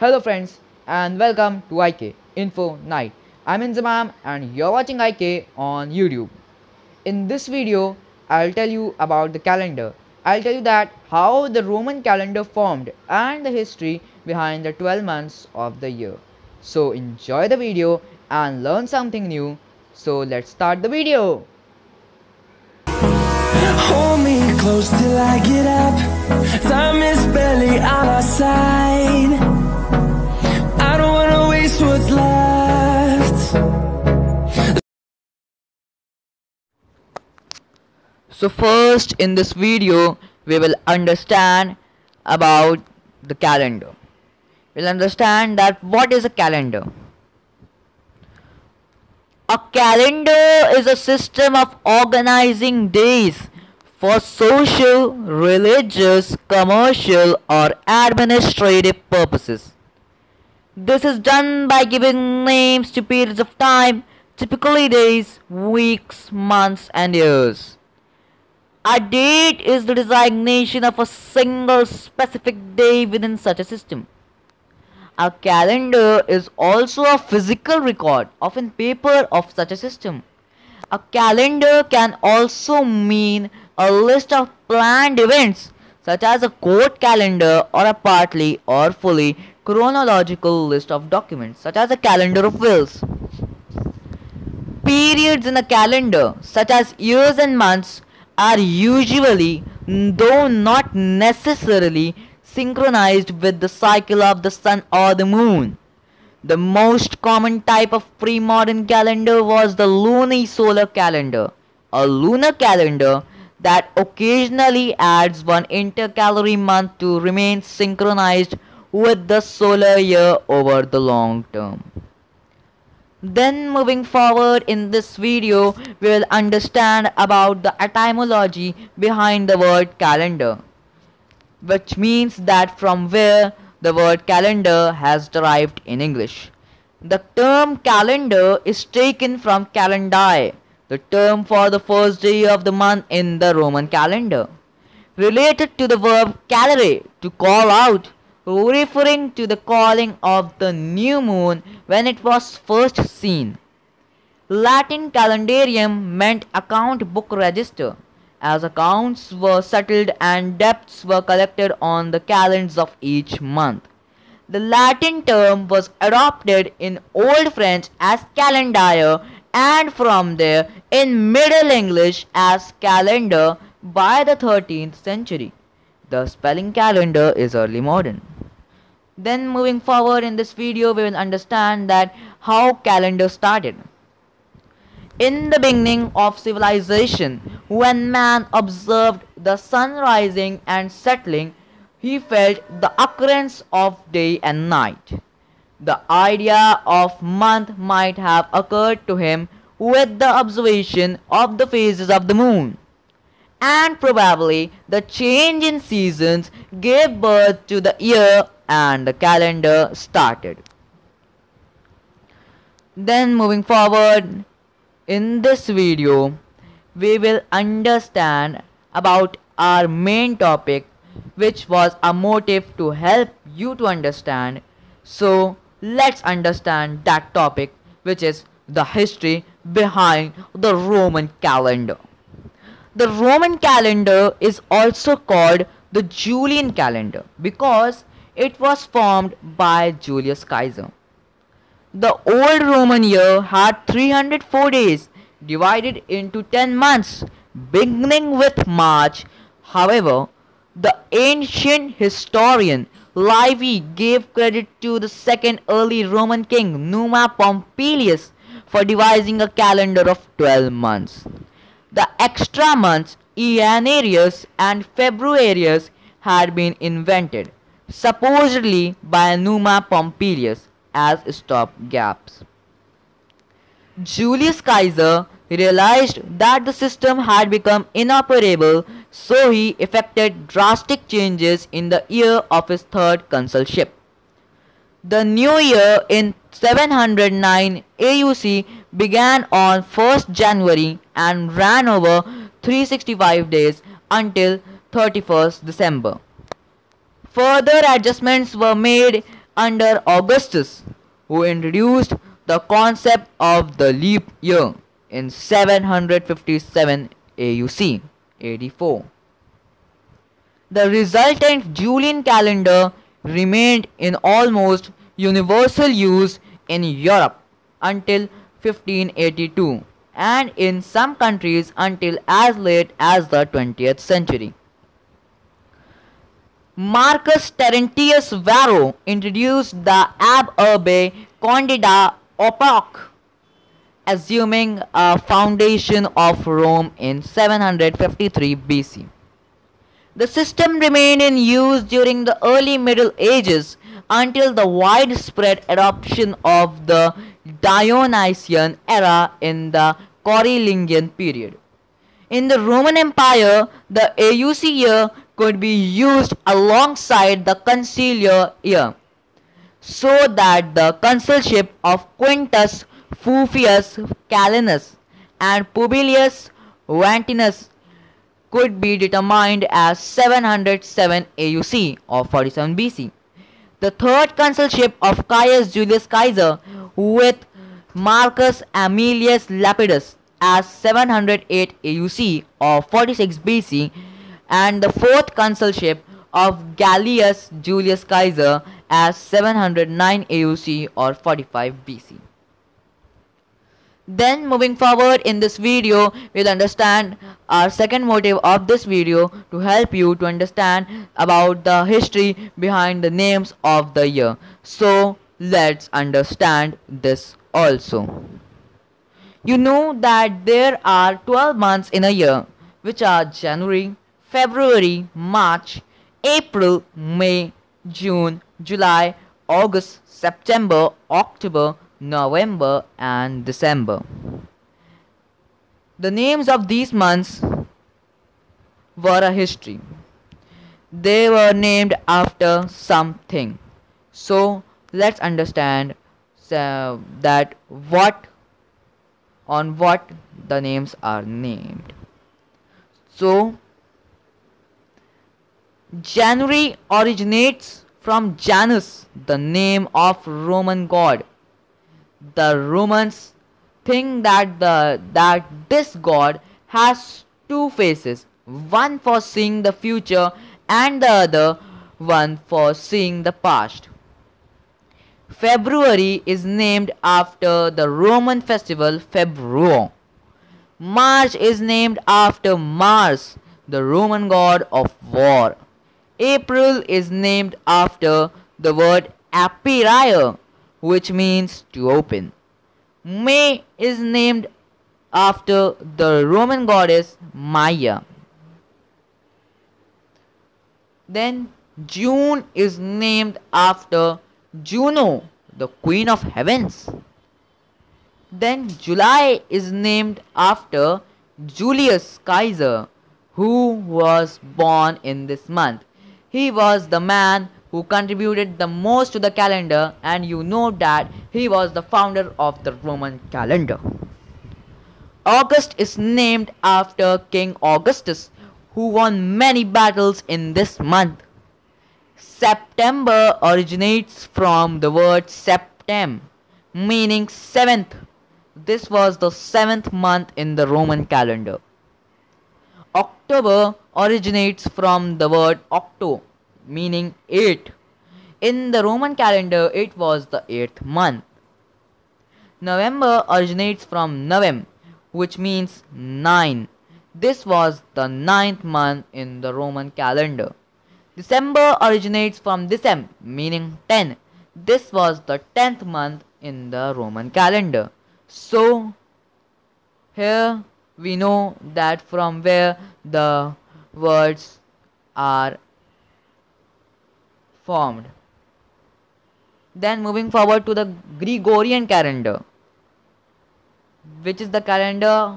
Hello friends and welcome to IK Info Night. I'm Inzamam and you're watching IK on YouTube. In this video, I'll tell you about the calendar. I'll tell you that how the Roman calendar formed and the history behind the 12 months of the year. So enjoy the video and learn something new. So let's start the video. Hold me close till I get up. Time is barely on our side. I don't wanna waste what's left. So first in this video, we will understand about the calendar. We'll understand that what is a calendar. A calendar is a system of organizing days for social, religious, commercial or administrative purposes. This is done by giving names to periods of time, typically days, weeks, months and years. A date is the designation of a single specific day within such a system. A calendar is also a physical record, often paper, of such a system. A calendar can also mean a list of planned events, such as a court calendar or a partly or fully chronological list of documents, such as a calendar of wills. Periods in a calendar, such as years and months, are usually, though not necessarily, synchronized with the cycle of the sun or the moon. The most common type of pre-modern calendar was the lunisolar calendar, a lunar calendar that occasionally adds one intercalary month to remain synchronized with the solar year over the long term. Then moving forward in this video, we will understand about the etymology behind the word calendar, which means that from where the word calendar has derived in English. The term calendar is taken from calendae, the term for the first day of the month in the Roman calendar, related to the verb calere, to call out, referring to the calling of the new moon when it was first seen. Latin calendarium meant account book register, as accounts were settled and debts were collected on the calends of each month. The Latin term was adopted in Old French as calendar and from there in Middle English as calendar by the 13th century. The spelling calendar is early modern. Then moving forward in this video, we will understand that how calendar started. In the beginning of civilization, when man observed the sun rising and settling, he felt the occurrence of day and night. The idea of month might have occurred to him with the observation of the phases of the moon. And probably the change in seasons gave birth to the year and the calendar started. Then moving forward, in this video, we will understand about our main topic, which was a motive to help you to understand. So let's understand that topic, which is the history behind the Roman calendar. The Roman calendar is also called the Julian calendar because it was formed by Julius Caesar. The old Roman year had 304 days divided into 10 months, beginning with March. However, the ancient historian Livy gave credit to the second early Roman king Numa Pompilius for devising a calendar of 12 months. The extra months, Janarius and Februarius, had been invented, supposedly by Numa Pompilius, as stopgaps. Julius Caesar realized that the system had become inoperable, so he effected drastic changes in the year of his third consulship. The new year in 709 AUC began on 1st January and ran over 365 days until 31st December. Further adjustments were made under Augustus, who introduced the concept of the leap year in 757 AUC AD4. The resultant Julian calendar remained in almost universal use in Europe until 1582 and in some countries until as late as the 20th century. Marcus Terentius Varro introduced the Ab Urbe Condita epoch, assuming a foundation of Rome in 753 BC. The system remained in use during the early Middle Ages until the widespread adoption of the Dionysian era in the Carolingian period. In the Roman Empire, the AUC year could be used alongside the conciliar year, so that the consulship of Quintus Fufius Calenus and Publius Vantinus could be determined as 707 AUC or 47 BC. The third consulship of Caius Julius Caesar with Marcus Aemilius Lepidus as 708 AUC or 46 BC, and the fourth consulship of Gallius Julius Caesar as 709 AUC or 45 BC. Then moving forward in this video, we'll understand our second motive of this video to help you to understand about the history behind the names of the year. So let's understand this also. You know that there are 12 months in a year, which are January, February, March, April, May, June, July, August, September, October, November and December. The names of these months were a history. They were named after something. So let's understand that on what the names are named. So January originates from Janus, the name of Roman god. The Romans think that this god has two faces, one for seeing the future and the other one for seeing the past. February is named after the Roman festival Februo. March is named after Mars, the Roman god of war. April is named after the word aprire, which means to open. May is named after the Roman goddess Maya. Then June is named after Juno, the queen of heavens. Then July is named after Julius Caesar, who was born in this month. He was the man who contributed the most to the calendar, and you know that he was the founder of the Roman calendar. August is named after King Augustus, who won many battles in this month. September originates from the word septem, meaning seventh. This was the seventh month in the Roman calendar. October originates from the word octo, meaning 8. In the Roman calendar, it was the 8th month. November originates from novem, which means 9. This was the 9th month in the Roman calendar. December originates from decem, meaning 10. This was the 10th month in the Roman calendar. So here we know that from where the words are formed. Then moving forward to the Gregorian calendar, which is the calendar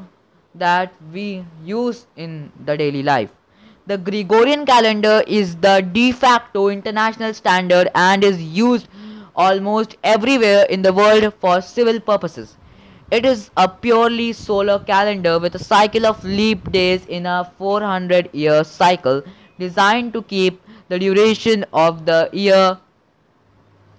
that we use in the daily life. The Gregorian calendar is the de facto international standard and is used almost everywhere in the world for civil purposes. It is a purely solar calendar with a cycle of leap days in a 400-year cycle, designed to keep the duration of the year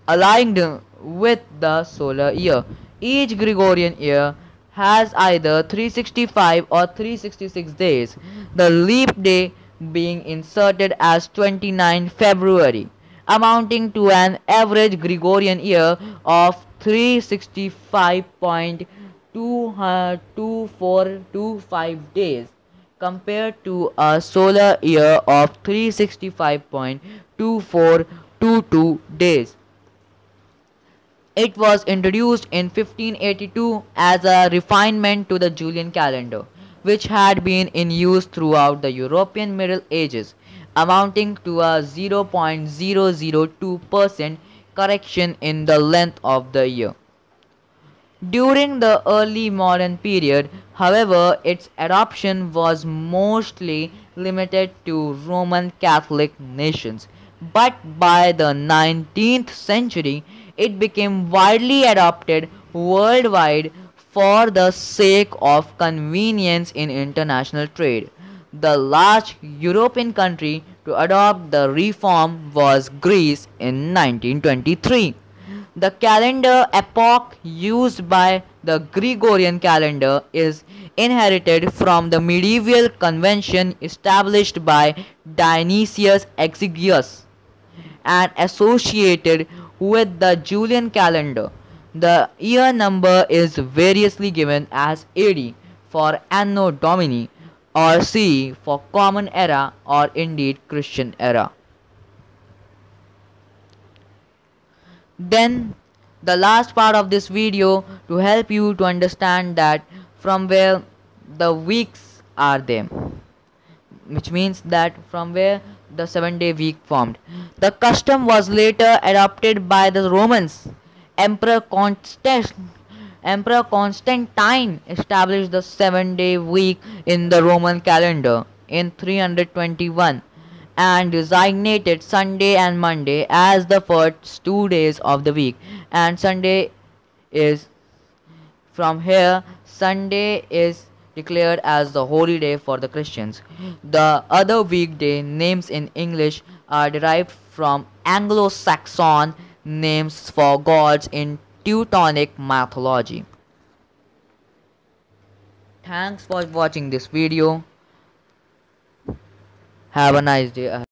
aligned with the solar year. Each Gregorian year has either 365 or 366 days, the leap day being inserted as 29 February, amounting to an average Gregorian year of 365.2425 days compared to a solar year of 365.2422 days. It was introduced in 1582 as a refinement to the Julian calendar, which had been in use throughout the European Middle Ages, amounting to a 0.002% correction in the length of the year. During the early modern period, however, its adoption was mostly limited to Roman Catholic nations, but by the 19th century it became widely adopted worldwide for the sake of convenience in international trade. The last European country to adopt the reform was Greece in 1923. The calendar epoch used by the Gregorian calendar is inherited from the medieval convention established by Dionysius Exiguus and associated with the Julian calendar. The year number is variously given as AD for Anno Domini or CE for Common Era or indeed Christian Era. Then the last part of this video to help you to understand that from where the weeks are there, which means that from where the 7-day week formed. The custom was later adopted by the Romans. Emperor Constantine established the 7-day week in the Roman calendar in 321 and designated Sunday and Monday as the first 2 days of the week, and Sunday is Sunday is declared as the holy day for the Christians. The other weekday names in English are derived from Anglo-Saxon names for gods in Teutonic mythology. Thanks for watching this video. Have a nice day.